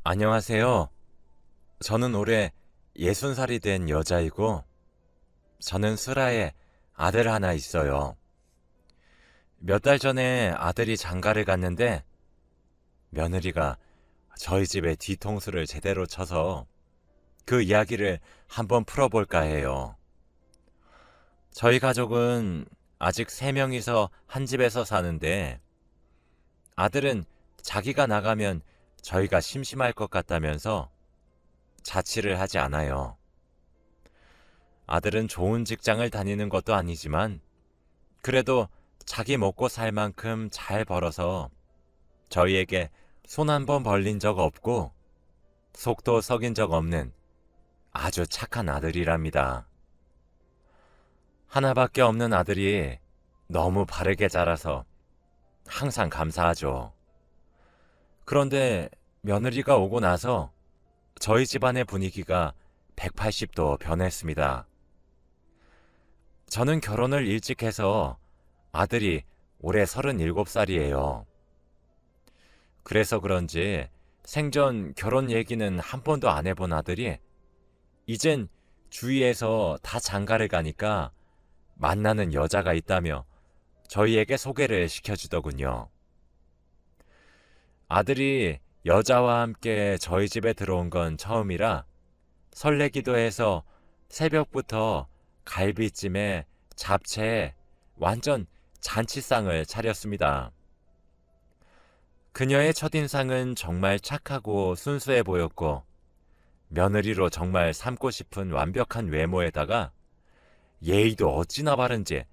안녕하세요. 저는 올해 60살이 된 여자이고, 저는 슬하에 아들 하나 있어요. 몇 달 전에 아들이 장가를 갔는데, 며느리가 저희 집에 뒤통수를 제대로 쳐서 그 이야기를 한번 풀어볼까 해요. 저희 가족은 아직 3명이서 한 집에서 사는데, 아들은 자기가 나가면 저희가 심심할 것 같다면서 자취를 하지 않아요. 아들은 좋은 직장을 다니는 것도 아니지만 그래도 자기 먹고 살 만큼 잘 벌어서 저희에게 손 한 번 벌린 적 없고 속도 썩인 적 없는 아주 착한 아들이랍니다. 하나밖에 없는 아들이 너무 바르게 자라서 항상 감사하죠. 그런데 며느리가 오고 나서 저희 집안의 분위기가 180도 변했습니다. 저는 결혼을 일찍 해서 아들이 올해 37살이에요. 그래서 그런지 생전 결혼 얘기는 한 번도 안 해본 아들이 이젠 주위에서 다 장가를 가니까 만나는 여자가 있다며 저희에게 소개를 시켜주더군요. 아들이 여자와 함께 저희 집에 들어온 건 처음이라 설레기도 해서 새벽부터 갈비찜에 잡채에 완전 잔치상을 차렸습니다. 그녀의 첫인상은 정말 착하고 순수해 보였고 며느리로 정말 삼고 싶은 완벽한 외모에다가 예의도 어찌나 바른지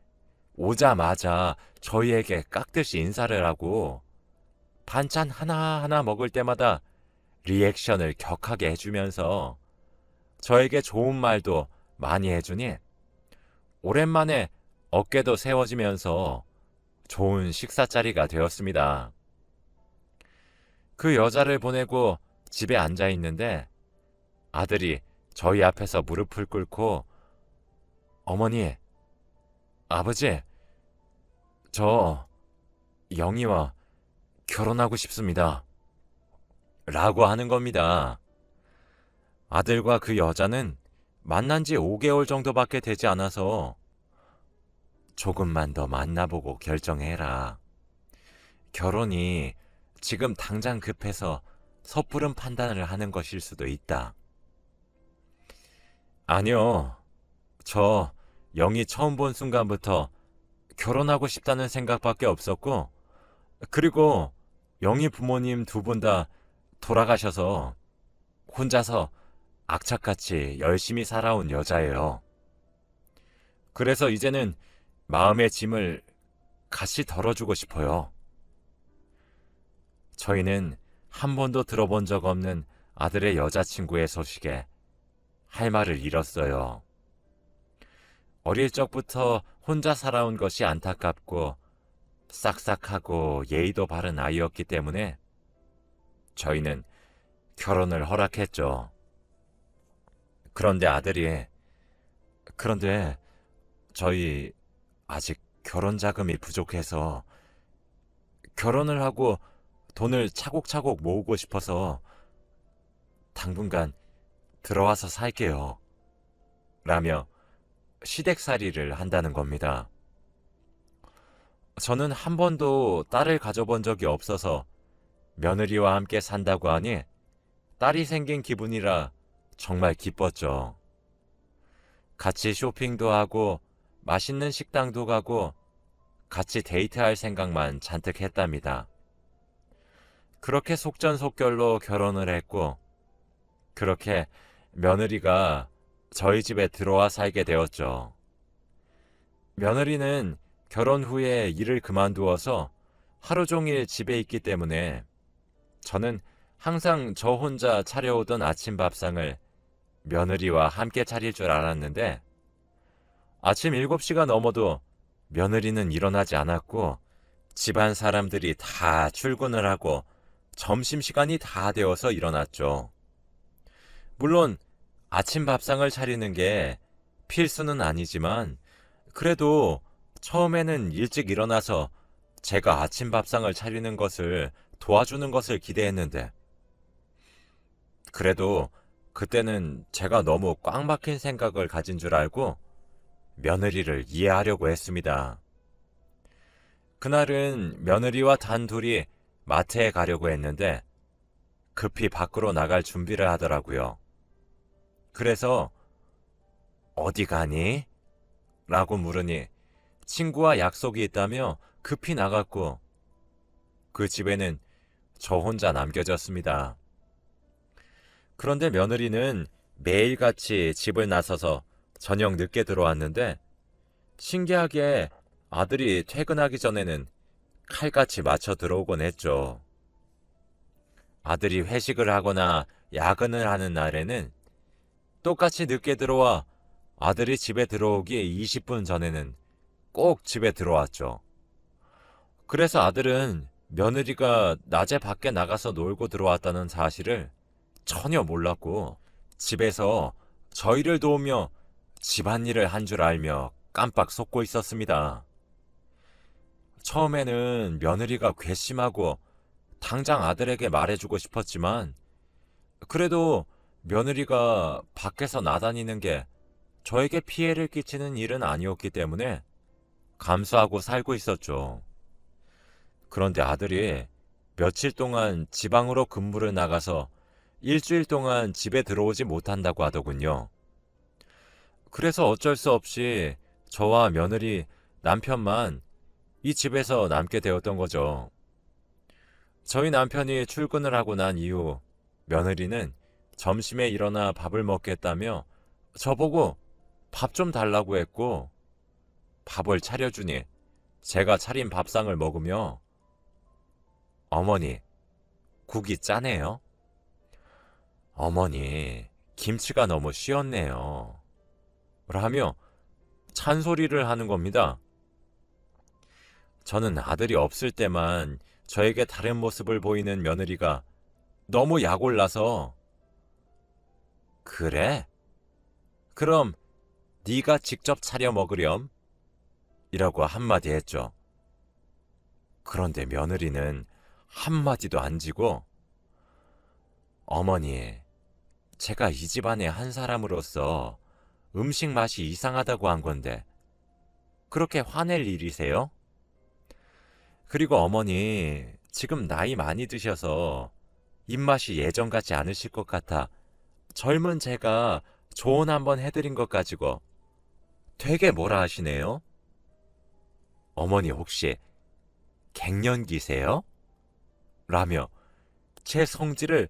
오자마자 저희에게 깍듯이 인사를 하고 반찬 하나하나 먹을 때마다 리액션을 격하게 해주면서 저에게 좋은 말도 많이 해주니 오랜만에 어깨도 세워지면서 좋은 식사 자리가 되었습니다. 그 여자를 보내고 집에 앉아 있는데 아들이 저희 앞에서 무릎을 꿇고 어머니, 아버지, 저 영희와 결혼하고 싶습니다. 라고 하는 겁니다. 아들과 그 여자는 만난 지 5개월 정도밖에 되지 않아서 조금만 더 만나보고 결정해라. 결혼이 지금 당장 급해서 섣부른 판단을 하는 것일 수도 있다. 아니요. 저 영희 처음 본 순간부터 결혼하고 싶다는 생각밖에 없었고, 그리고 영희 부모님 두 분 다 돌아가셔서 혼자서 악착같이 열심히 살아온 여자예요. 그래서 이제는 마음의 짐을 같이 덜어주고 싶어요. 저희는 한 번도 들어본 적 없는 아들의 여자친구의 소식에 할 말을 잃었어요. 어릴 적부터 혼자 살아온 것이 안타깝고 싹싹하고 예의도 바른 아이였기 때문에 저희는 결혼을 허락했죠. 그런데 저희 아직 결혼 자금이 부족해서 결혼을 하고 돈을 차곡차곡 모으고 싶어서 당분간 들어와서 살게요. 라며 시댁살이를 한다는 겁니다. 저는 한 번도 딸을 가져본 적이 없어서 며느리와 함께 산다고 하니 딸이 생긴 기분이라 정말 기뻤죠. 같이 쇼핑도 하고 맛있는 식당도 가고 같이 데이트할 생각만 잔뜩 했답니다. 그렇게 속전속결로 결혼을 했고 그렇게 며느리가 저희 집에 들어와 살게 되었죠. 며느리는 결혼 후에 일을 그만두어서 하루 종일 집에 있기 때문에 저는 항상 저 혼자 차려오던 아침 밥상을 며느리와 함께 차릴 줄 알았는데 아침 7시가 넘어도 며느리는 일어나지 않았고 집안 사람들이 다 출근을 하고 점심시간이 다 되어서 일어났죠. 물론 아침 밥상을 차리는 게 필수는 아니지만 그래도 처음에는 일찍 일어나서 제가 아침 밥상을 차리는 것을 도와주는 것을 기대했는데 그래도 그때는 제가 너무 꽉 막힌 생각을 가진 줄 알고 며느리를 이해하려고 했습니다. 그날은 며느리와 단둘이 마트에 가려고 했는데 급히 밖으로 나갈 준비를 하더라고요. 그래서 어디 가니? 라고 물으니 친구와 약속이 있다며 급히 나갔고 그 집에는 저 혼자 남겨졌습니다. 그런데 며느리는 매일같이 집을 나서서 저녁 늦게 들어왔는데 신기하게 아들이 퇴근하기 전에는 칼같이 맞춰 들어오곤 했죠. 아들이 회식을 하거나 야근을 하는 날에는 똑같이 늦게 들어와 아들이 집에 들어오기 20분 전에는 꼭 집에 들어왔죠. 그래서 아들은 며느리가 낮에 밖에 나가서 놀고 들어왔다는 사실을 전혀 몰랐고 집에서 저희를 도우며 집안일을 한 줄 알며 깜빡 속고 있었습니다. 처음에는 며느리가 괘씸하고 당장 아들에게 말해주고 싶었지만 그래도 며느리가 밖에서 나다니는 게 저에게 피해를 끼치는 일은 아니었기 때문에 감수하고 살고 있었죠. 그런데 아들이 며칠 동안 지방으로 근무를 나가서 일주일 동안 집에 들어오지 못한다고 하더군요. 그래서 어쩔 수 없이 저와 며느리, 남편만 이 집에서 남게 되었던 거죠. 저희 남편이 출근을 하고 난 이후 며느리는 점심에 일어나 밥을 먹겠다며 저보고 밥 좀 달라고 했고 밥을 차려주니 제가 차린 밥상을 먹으며 어머니, 국이 짜네요. 어머니, 김치가 너무 쉬었네요. 라며 찬소리를 하는 겁니다. 저는 아들이 없을 때만 저에게 다른 모습을 보이는 며느리가 너무 약올라서 그래? 그럼 네가 직접 차려 먹으렴? 이라고 한마디 했죠. 그런데 며느리는 한마디도 안 지고 어머니, 제가 이 집안의 한 사람으로서 음식 맛이 이상하다고 한 건데 그렇게 화낼 일이세요? 그리고 어머니, 지금 나이 많이 드셔서 입맛이 예전 같지 않으실 것 같아 젊은 제가 조언 한번 해드린 것 가지고 되게 뭐라 하시네요? 어머니 혹시 갱년기세요? 라며 제 성질을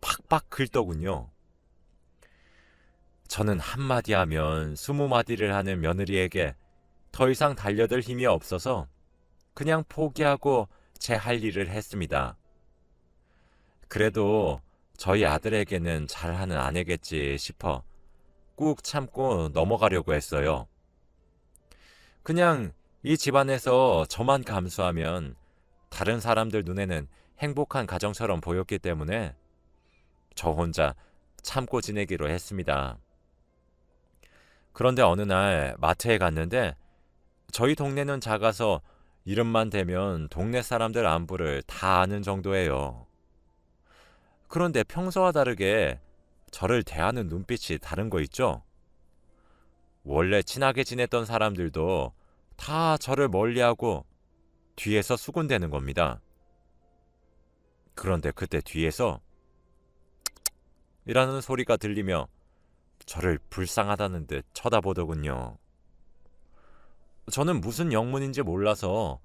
팍팍 긁더군요. 저는 한마디 하면 20마디를 하는 며느리에게 더 이상 달려들 힘이 없어서 그냥 포기하고 제 할 일을 했습니다. 그래도 저희 아들에게는 잘하는 아내겠지 싶어 꾹 참고 넘어가려고 했어요. 그냥 이 집안에서 저만 감수하면 다른 사람들 눈에는 행복한 가정처럼 보였기 때문에 저 혼자 참고 지내기로 했습니다. 그런데 어느 날 마트에 갔는데 저희 동네는 작아서 이름만 대면 동네 사람들 안부를 다 아는 정도예요. 그런데 평소와 다르게 저를 대하는 눈빛이 다른 거 있죠? 원래 친하게 지냈던 사람들도 다 저를 멀리하고 뒤에서 수군대는 겁니다. 그런데 그때 뒤에서 이라는 소리가 들리며 저를 불쌍하다는 듯 쳐다보더군요. 저는 무슨 영문인지 몰라서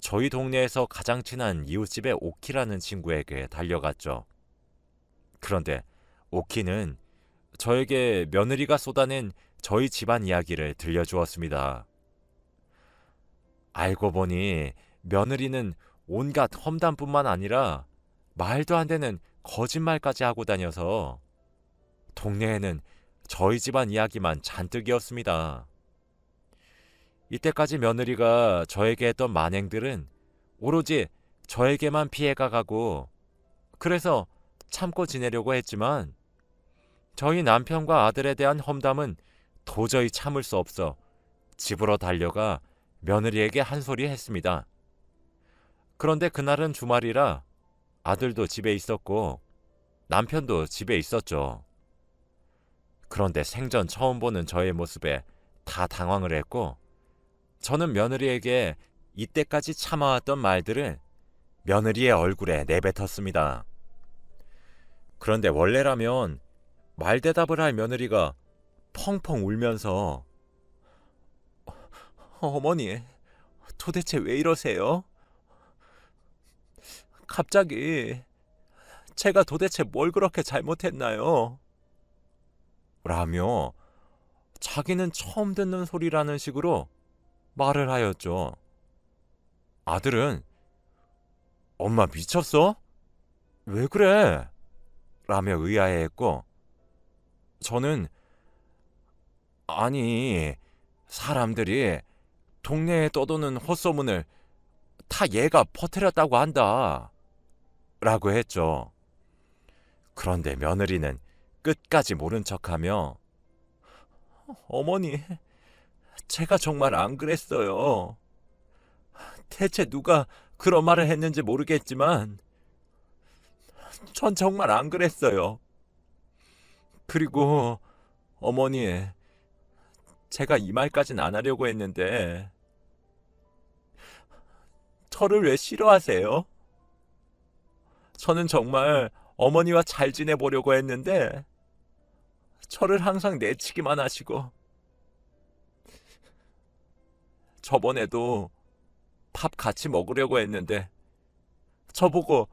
저희 동네에서 가장 친한 이웃집의 오키라는 친구에게 달려갔죠. 그런데 오키는 저에게 며느리가 쏟아낸 저희 집안 이야기를 들려주었습니다. 알고 보니 며느리는 온갖 험담뿐만 아니라 말도 안 되는 거짓말까지 하고 다녀서 동네에는 저희 집안 이야기만 잔뜩이었습니다. 이때까지 며느리가 저에게 했던 만행들은 오로지 저에게만 피해가 가고 그래서 참고 지내려고 했지만 저희 남편과 아들에 대한 험담은 도저히 참을 수 없어 집으로 달려가 며느리에게 한 소리 했습니다. 그런데 그날은 주말이라 아들도 집에 있었고 남편도 집에 있었죠. 그런데 생전 처음 보는 저의 모습에 다 당황을 했고, 저는 며느리에게 이때까지 참아왔던 말들을 며느리의 얼굴에 내뱉었습니다. 그런데 원래라면 말대답을 할 며느리가 펑펑 울면서 어머니, 도대체 왜 이러세요? 갑자기 제가 도대체 뭘 그렇게 잘못했나요? 라며 자기는 처음 듣는 소리라는 식으로 말을 하였죠. 아들은 엄마 미쳤어? 왜 그래? 라며 의아해했고, 저는 아니, 사람들이 동네에 떠도는 헛소문을 다 얘가 퍼뜨렸다고 한다 라고 했죠. 그런데 며느리는 끝까지 모른 척하며 어머니, 제가 정말 안 그랬어요. 대체 누가 그런 말을 했는지 모르겠지만 전 정말 안 그랬어요. 그리고 어머니, 제가 이 말까진 안 하려고 했는데 저를 왜 싫어하세요? 저는 정말 어머니와 잘 지내보려고 했는데 저를 항상 내치기만 하시고, 저번에도 밥 같이 먹으려고 했는데 저보고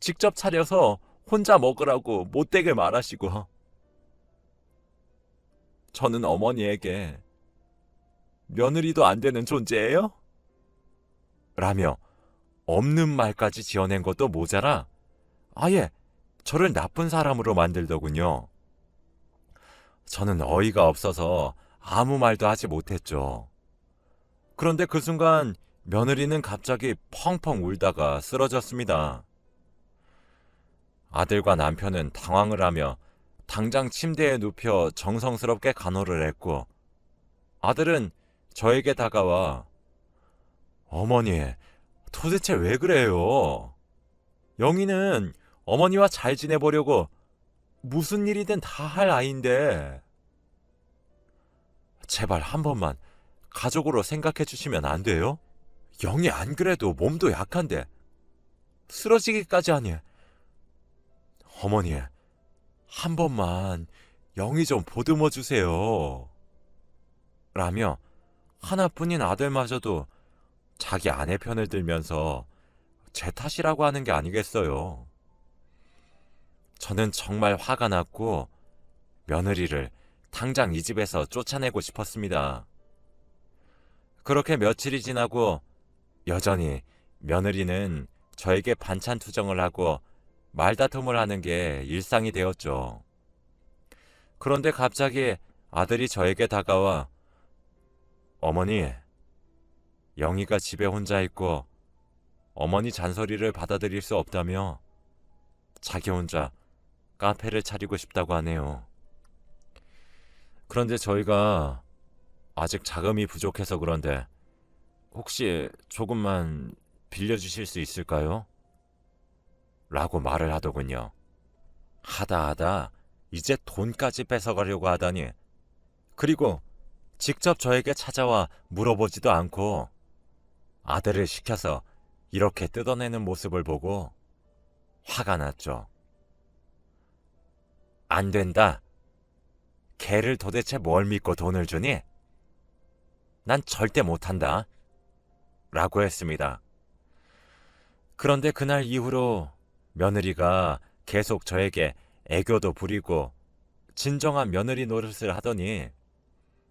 직접 차려서 혼자 먹으라고 못되게 말하시고, 저는 어머니에게 며느리도 안 되는 존재예요? 라며 없는 말까지 지어낸 것도 모자라 아예 저를 나쁜 사람으로 만들더군요. 저는 어이가 없어서 아무 말도 하지 못했죠. 그런데 그 순간 며느리는 갑자기 펑펑 울다가 쓰러졌습니다. 아들과 남편은 당황을 하며 당장 침대에 눕혀 정성스럽게 간호를 했고, 아들은 저에게 다가와 어머니, 도대체 왜 그래요? 영희는 어머니와 잘 지내보려고 무슨 일이든 다 할 아이인데 제발 한 번만 가족으로 생각해 주시면 안 돼요? 영희 안 그래도 몸도 약한데 쓰러지기까지 하니. 어머니, 한 번만 영희 좀 보듬어 주세요. 라며 하나뿐인 아들마저도 자기 아내 편을 들면서 제 탓이라고 하는 게 아니겠어요. 저는 정말 화가 났고 며느리를 당장 이 집에서 쫓아내고 싶었습니다. 그렇게 며칠이 지나고 여전히 며느리는 저에게 반찬 투정을 하고 말다툼을 하는 게 일상이 되었죠. 그런데 갑자기 아들이 저에게 다가와 어머니, 영희가 집에 혼자 있고 어머니 잔소리를 받아들일 수 없다며 자기 혼자 카페를 차리고 싶다고 하네요. 그런데 저희가 아직 자금이 부족해서 그런데 혹시 조금만 빌려주실 수 있을까요? 라고 말을 하더군요. 하다 이제 돈까지 뺏어가려고 하다니. 그리고 직접 저에게 찾아와 물어보지도 않고 아들을 시켜서 이렇게 뜯어내는 모습을 보고 화가 났죠. 안 된다. 걔를 도대체 뭘 믿고 돈을 주니? 난 절대 못한다. 라고 했습니다. 그런데 그날 이후로 며느리가 계속 저에게 애교도 부리고 진정한 며느리 노릇을 하더니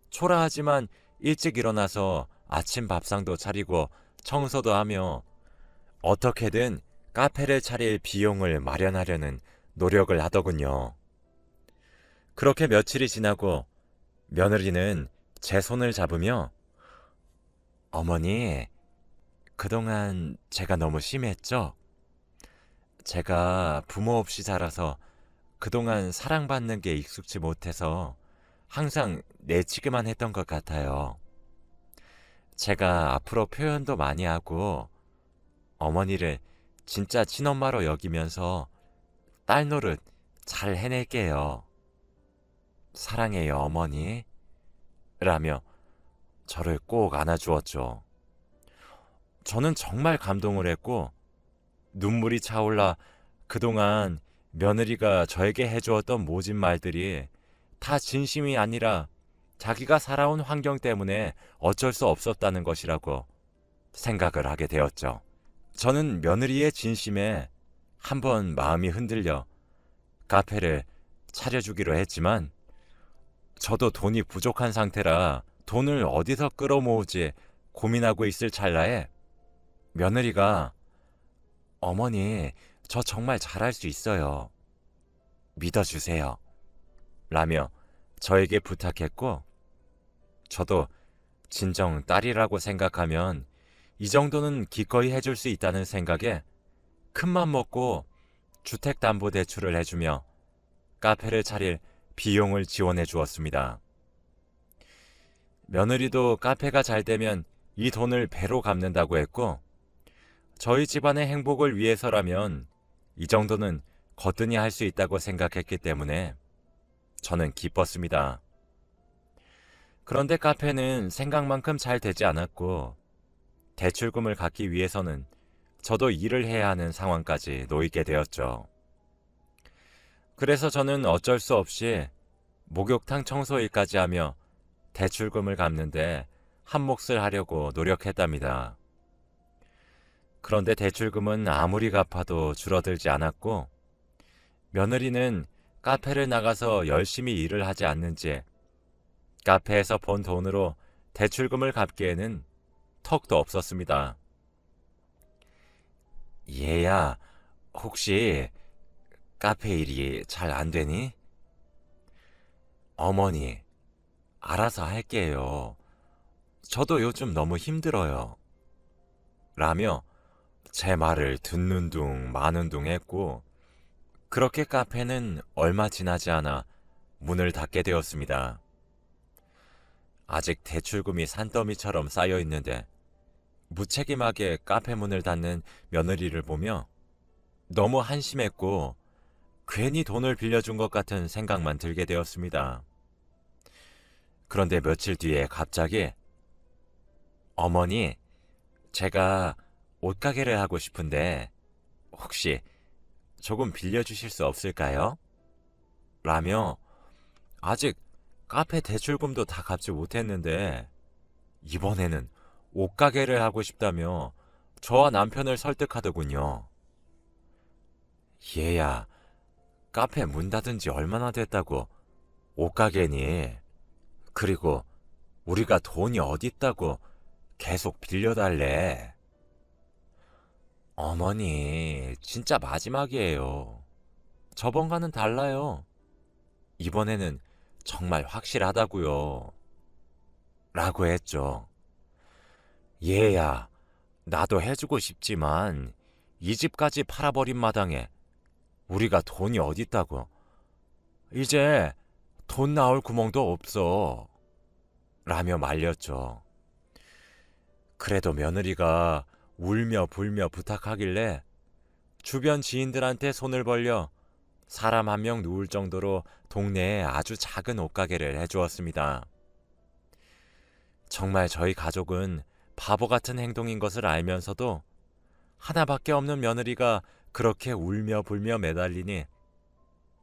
초라하지만 일찍 일어나서 아침 밥상도 차리고 청소도 하며 어떻게든 카페를 차릴 비용을 마련하려는 노력을 하더군요. 그렇게 며칠이 지나고 며느리는 제 손을 잡으며 어머니, 그동안 제가 너무 심했죠? 제가 부모 없이 자라서 그동안 사랑받는 게 익숙지 못해서 항상 내치기만 했던 것 같아요. 제가 앞으로 표현도 많이 하고 어머니를 진짜 친엄마로 여기면서 딸 노릇 잘 해낼게요. 사랑해요, 어머니. 라며 저를 꼭 안아주었죠. 저는 정말 감동을 했고 눈물이 차올라 그동안 며느리가 저에게 해주었던 모진 말들이 다 진심이 아니라 자기가 살아온 환경 때문에 어쩔 수 없었다는 것이라고 생각을 하게 되었죠. 저는 며느리의 진심에 한번 마음이 흔들려 카페를 차려주기로 했지만 저도 돈이 부족한 상태라 돈을 어디서 끌어모으지 고민하고 있을 찰나에 며느리가 어머니, 저 정말 잘할 수 있어요. 믿어주세요. 라며 저에게 부탁했고 저도 진정 딸이라고 생각하면 이 정도는 기꺼이 해줄 수 있다는 생각에 큰맘 먹고 주택담보대출을 해주며 카페를 차릴 비용을 지원해 주었습니다. 며느리도 카페가 잘 되면 이 돈을 배로 갚는다고 했고 저희 집안의 행복을 위해서라면 이 정도는 거뜬히 할 수 있다고 생각했기 때문에 저는 기뻤습니다. 그런데 카페는 생각만큼 잘 되지 않았고 대출금을 갚기 위해서는 저도 일을 해야 하는 상황까지 놓이게 되었죠. 그래서 저는 어쩔 수 없이 목욕탕 청소일까지 하며 대출금을 갚는데 한몫을 하려고 노력했답니다. 그런데 대출금은 아무리 갚아도 줄어들지 않았고 며느리는 카페를 나가서 열심히 일을 하지 않는지 카페에서 번 돈으로 대출금을 갚기에는 턱도 없었습니다. 얘야, 혹시 카페 일이 잘 안 되니? 어머니, 알아서 할게요. 저도 요즘 너무 힘들어요. 라며 제 말을 듣는 둥 마는 둥 했고 그렇게 카페는 얼마 지나지 않아 문을 닫게 되었습니다. 아직 대출금이 산더미처럼 쌓여 있는데 무책임하게 카페 문을 닫는 며느리를 보며 너무 한심했고 괜히 돈을 빌려준 것 같은 생각만 들게 되었습니다. 그런데 며칠 뒤에 갑자기 어머니, 제가 옷가게를 하고 싶은데 혹시 조금 빌려주실 수 없을까요? 라며 아직 카페 대출금도 다 갚지 못했는데 이번에는 옷가게를 하고 싶다며 저와 남편을 설득하더군요. 얘야, 카페 문 닫은 지 얼마나 됐다고 옷가게니? 그리고 우리가 돈이 어딨다고 계속 빌려달래. 어머니, 진짜 마지막이에요. 저번과는 달라요. 이번에는 정말 확실하다고요. 라고 했죠. 얘야, 나도 해주고 싶지만 이 집까지 팔아버린 마당에 우리가 돈이 어딨다고. 이제 돈 나올 구멍도 없어. 라며 말렸죠. 그래도 며느리가 울며 불며 부탁하길래 주변 지인들한테 손을 벌려 사람 한 명 누울 정도로 동네에 아주 작은 옷가게를 해주었습니다. 정말 저희 가족은 바보 같은 행동인 것을 알면서도 하나밖에 없는 며느리가 그렇게 울며 불며 매달리니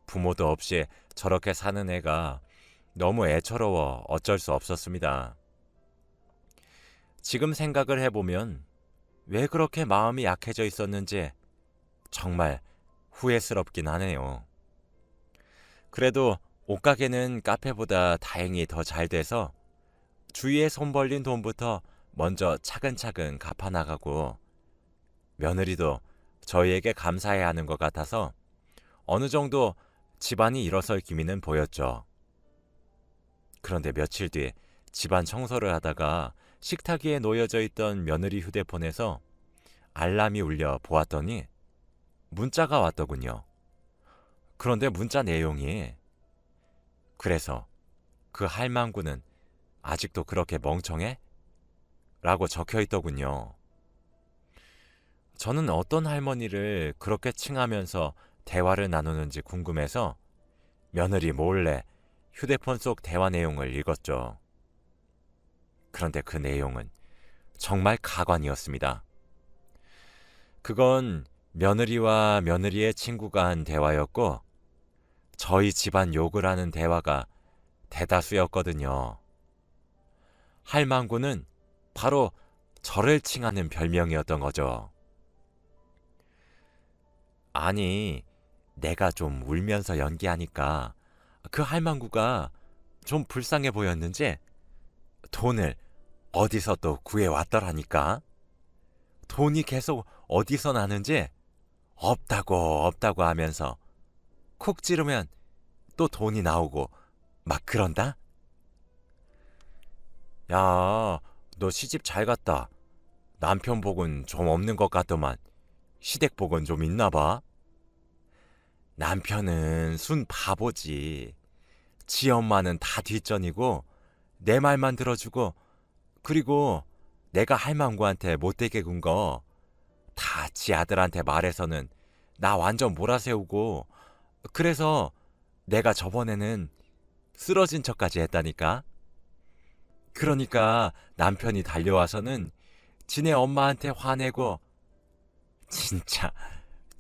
부모도 없이 저렇게 사는 애가 너무 애처로워 어쩔 수 없었습니다. 지금 생각을 해보면 왜 그렇게 마음이 약해져 있었는지 정말 후회스럽긴 하네요. 그래도 옷가게는 카페보다 다행히 더 잘 돼서 주위에 손 벌린 돈부터 먼저 차근차근 갚아나가고 며느리도 저희에게 감사해야 하는 것 같아서 어느 정도 집안이 일어설 기미는 보였죠. 그런데 며칠 뒤 집안 청소를 하다가 식탁 위에 놓여져 있던 며느리 휴대폰에서 알람이 울려 보았더니 문자가 왔더군요. 그런데 문자 내용이 그래서 그 할망구는 아직도 그렇게 멍청해? 라고 적혀 있더군요. 저는 어떤 할머니를 그렇게 칭하면서 대화를 나누는지 궁금해서 며느리 몰래 휴대폰 속 대화 내용을 읽었죠. 그런데 그 내용은 정말 가관이었습니다. 그건 며느리와 며느리의 친구가 한 대화였고 저희 집안 욕을 하는 대화가 대다수였거든요. 할망구는 바로 저를 칭하는 별명이었던 거죠. 아니, 내가 좀 울면서 연기하니까 그 할망구가 좀 불쌍해 보였는지 돈을 어디서 또 구해왔더라니까. 돈이 계속 어디서 나는지 없다고 하면서 콕 찌르면 또 돈이 나오고 막 그런다? 야, 너 시집 잘 갔다. 남편 복은 좀 없는 것 같더만 시댁 복은 좀 있나 봐. 남편은 순 바보지. 지 엄마는 다 뒷전이고 내 말만 들어주고 그리고 내가 할망구한테 못되게 군 거 다 지 아들한테 말해서는 나 완전 몰아세우고 그래서 내가 저번에는 쓰러진 척까지 했다니까. 그러니까 남편이 달려와서는 지네 엄마한테 화내고 진짜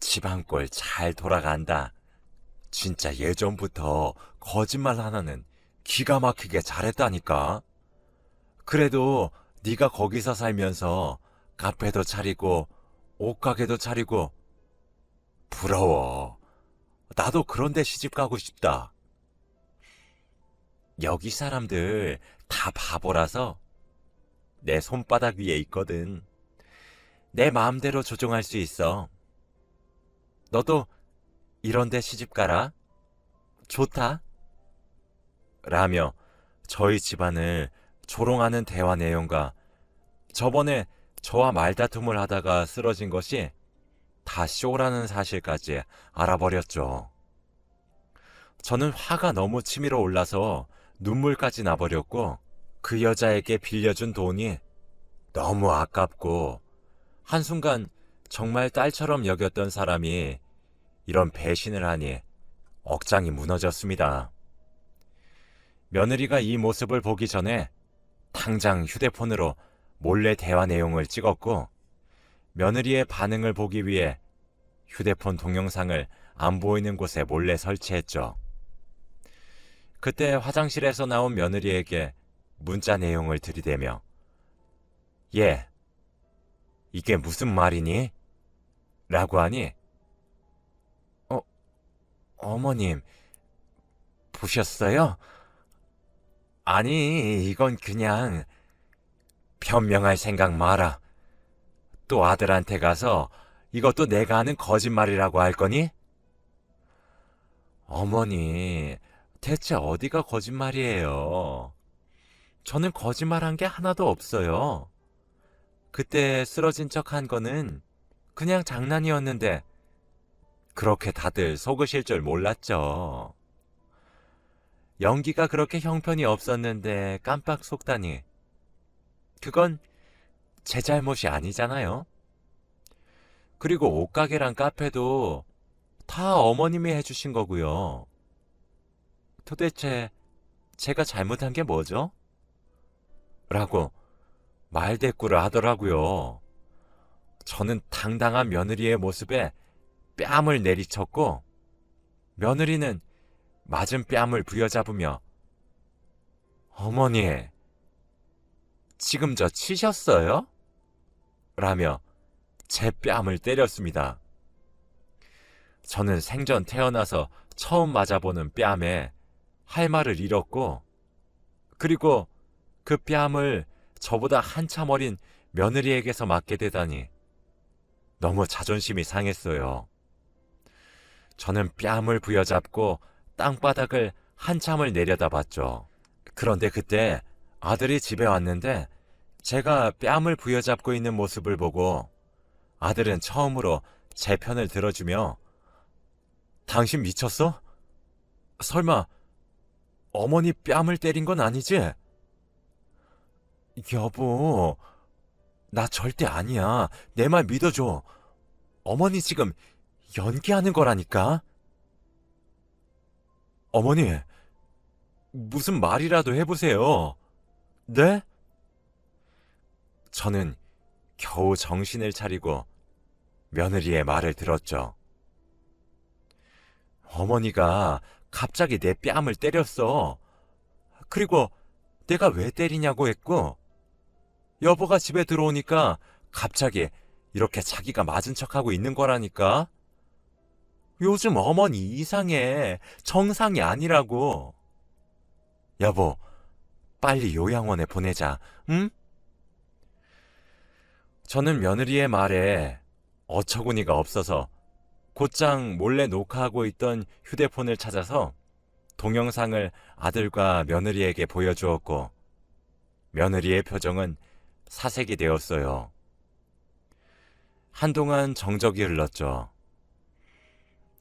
집안 꼴 잘 돌아간다. 진짜 예전부터 거짓말 하나는 기가 막히게 잘했다니까. 그래도 네가 거기서 살면서 카페도 차리고 옷가게도 차리고 부러워. 나도 그런 데 시집 가고 싶다. 여기 사람들 다 바보라서 내 손바닥 위에 있거든. 내 마음대로 조종할 수 있어. 너도 이런 데 시집 가라. 좋다. 라며 저희 집안을 조롱하는 대화 내용과 저번에 저와 말다툼을 하다가 쓰러진 것이 다 쇼라는 사실까지 알아버렸죠. 저는 화가 너무 치밀어 올라서 눈물까지 나버렸고 그 여자에게 빌려준 돈이 너무 아깝고 한순간 정말 딸처럼 여겼던 사람이 이런 배신을 하니 억장이 무너졌습니다. 며느리가 이 모습을 보기 전에 당장 휴대폰으로 몰래 대화 내용을 찍었고 며느리의 반응을 보기 위해 휴대폰 동영상을 안 보이는 곳에 몰래 설치했죠. 그때 화장실에서 나온 며느리에게 문자 내용을 들이대며 얘, 이게 무슨 말이니? 라고 하니 어머님, 보셨어요? 아니, 이건 그냥 변명할 생각 마라. 또 아들한테 가서 이것도 내가 하는 거짓말이라고 할 거니? 어머니, 대체 어디가 거짓말이에요? 저는 거짓말한 게 하나도 없어요. 그때 쓰러진 척 한 거는 그냥 장난이었는데 그렇게 다들 속으실 줄 몰랐죠. 연기가 그렇게 형편이 없었는데 깜빡 속다니. 그건 제 잘못이 아니잖아요. 그리고 옷가게랑 카페도 다 어머님이 해주신 거고요. 도대체 제가 잘못한 게 뭐죠? 라고 말대꾸를 하더라고요. 저는 당당한 며느리의 모습에 뺨을 내리쳤고 며느리는 맞은 뺨을 부여잡으며 어머니, 지금 저 치셨어요? 라며 제 뺨을 때렸습니다. 저는 생전 태어나서 처음 맞아보는 뺨에 할 말을 잃었고 그리고 그 뺨을 저보다 한참 어린 며느리에게서 맞게 되다니 너무 자존심이 상했어요. 저는 뺨을 부여잡고 땅바닥을 한참을 내려다봤죠. 그런데 그때 아들이 집에 왔는데 제가 뺨을 부여잡고 있는 모습을 보고 아들은 처음으로 제 편을 들어주며 당신 미쳤어? 설마 어머니 뺨을 때린 건 아니지? 여보, 나 절대 아니야. 내 말 믿어줘. 어머니 지금 연기하는 거라니까. 어머니, 무슨 말이라도 해보세요. 네? 저는 겨우 정신을 차리고 며느리의 말을 들었죠. 어머니가 갑자기 내 뺨을 때렸어. 그리고 내가 왜 때리냐고 했고, 여보가 집에 들어오니까 갑자기 이렇게 자기가 맞은 척하고 있는 거라니까. 요즘 어머니 이상해. 정상이 아니라고. 여보, 빨리 요양원에 보내자, 응? 저는 며느리의 말에 어처구니가 없어서 곧장 몰래 녹화하고 있던 휴대폰을 찾아서 동영상을 아들과 며느리에게 보여주었고, 며느리의 표정은 사색이 되었어요. 한동안 정적이 흘렀죠.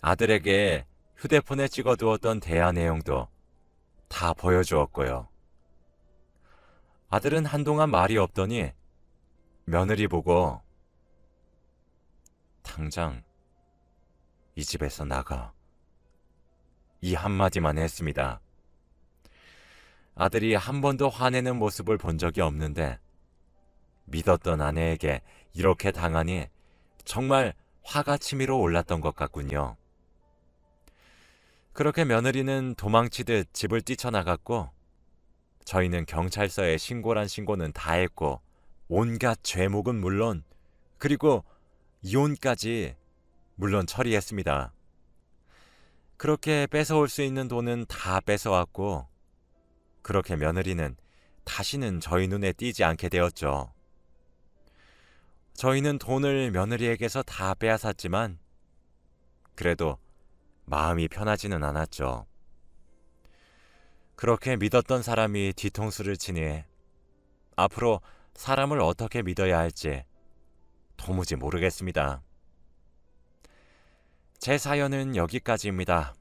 아들에게 휴대폰에 찍어두었던 대화 내용도 다 보여주었고요. 아들은 한동안 말이 없더니 며느리 보고 당장 이 집에서 나가, 이 한마디만 했습니다. 아들이 한 번도 화내는 모습을 본 적이 없는데 믿었던 아내에게 이렇게 당하니 정말 화가 치밀어 올랐던 것 같군요. 그렇게 며느리는 도망치듯 집을 뛰쳐나갔고, 저희는 경찰서에 신고란 신고는 다 했고, 온갖 죄목은 물론, 그리고 이혼까지 물론 처리했습니다. 그렇게 뺏어올 수 있는 돈은 다 뺏어왔고, 그렇게 며느리는 다시는 저희 눈에 띄지 않게 되었죠. 저희는 돈을 며느리에게서 다 빼앗았지만 그래도 마음이 편하지는 않았죠. 그렇게 믿었던 사람이 뒤통수를 치니 앞으로 사람을 어떻게 믿어야 할지 도무지 모르겠습니다. 제 사연은 여기까지입니다.